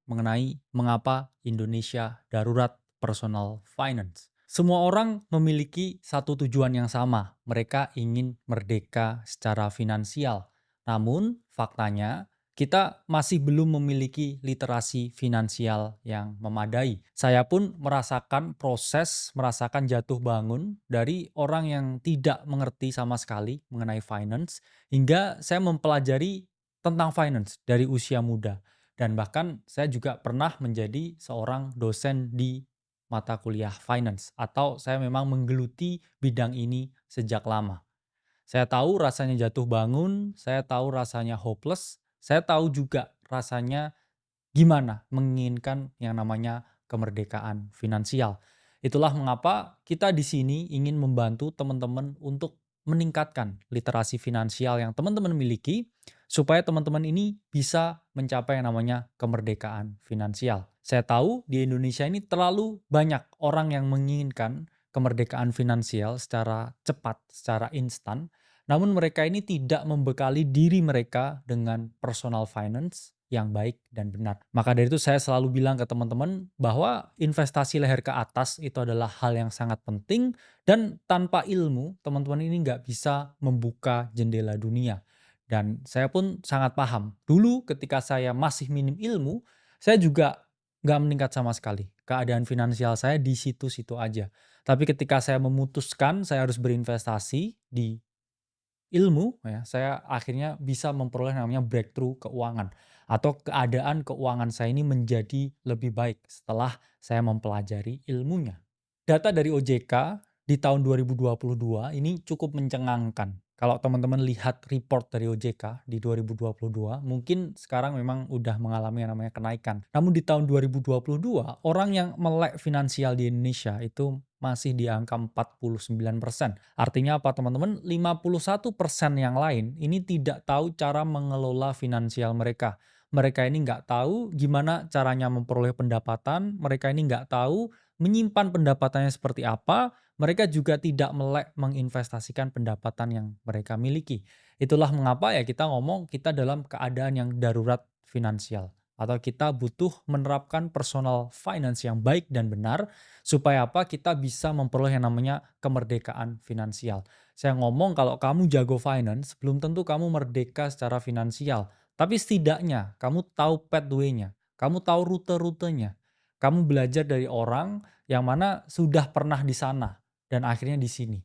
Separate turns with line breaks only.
mengenai mengapa Indonesia darurat personal finance. Semua orang memiliki satu tujuan yang sama. Mereka ingin merdeka secara finansial. Namun, faktanya kita masih belum memiliki literasi finansial yang memadai. Saya pun merasakan jatuh bangun dari orang yang tidak mengerti sama sekali mengenai finance, hingga saya mempelajari tentang finance dari usia muda. Dan bahkan saya juga pernah menjadi seorang dosen di mata kuliah finance, atau saya memang menggeluti bidang ini sejak lama. Saya tahu rasanya jatuh bangun, saya tahu rasanya hopeless, saya tahu juga rasanya gimana menginginkan yang namanya kemerdekaan finansial. Itulah mengapa kita di sini ingin membantu teman-teman untuk meningkatkan literasi finansial yang teman-teman miliki, supaya teman-teman ini bisa mencapai yang namanya kemerdekaan finansial. Saya tahu di Indonesia ini terlalu banyak orang yang menginginkan kemerdekaan finansial secara cepat, secara instan, namun mereka ini tidak membekali diri mereka dengan personal finance yang baik dan benar. Maka dari itu saya selalu bilang ke teman-teman bahwa investasi leher ke atas itu adalah hal yang sangat penting, dan tanpa ilmu teman-teman ini nggak bisa membuka jendela dunia. Dan saya pun sangat paham. Dulu ketika saya masih minim ilmu, saya juga nggak meningkat sama sekali. Keadaan finansial saya di situ-situ aja. Tapi ketika saya memutuskan saya harus berinvestasi di ilmu, ya, saya akhirnya bisa memperoleh namanya breakthrough keuangan, atau keadaan keuangan saya ini menjadi lebih baik setelah saya mempelajari ilmunya. Data dari OJK di tahun 2022 ini cukup mencengangkan. Kalau teman-teman lihat report dari OJK di 2022, mungkin sekarang memang udah mengalami yang namanya kenaikan. Namun di tahun 2022, orang yang melek finansial di Indonesia itu masih di angka 49%. Artinya apa teman-teman? 51% yang lain ini tidak tahu cara mengelola finansial mereka. Mereka ini nggak tahu gimana caranya memperoleh pendapatan, mereka ini nggak tahu menyimpan pendapatannya seperti apa, mereka juga tidak melek menginvestasikan pendapatan yang mereka miliki. Itulah mengapa ya kita ngomong kita dalam keadaan yang darurat finansial, atau kita butuh menerapkan personal finance yang baik dan benar, supaya apa? Kita bisa memperoleh yang namanya kemerdekaan finansial. Saya ngomong kalau kamu jago finance, belum tentu kamu merdeka secara finansial. Tapi setidaknya kamu tahu pathway-nya, kamu tahu rute-rutenya. Kamu belajar dari orang yang mana sudah pernah di sana dan akhirnya di sini.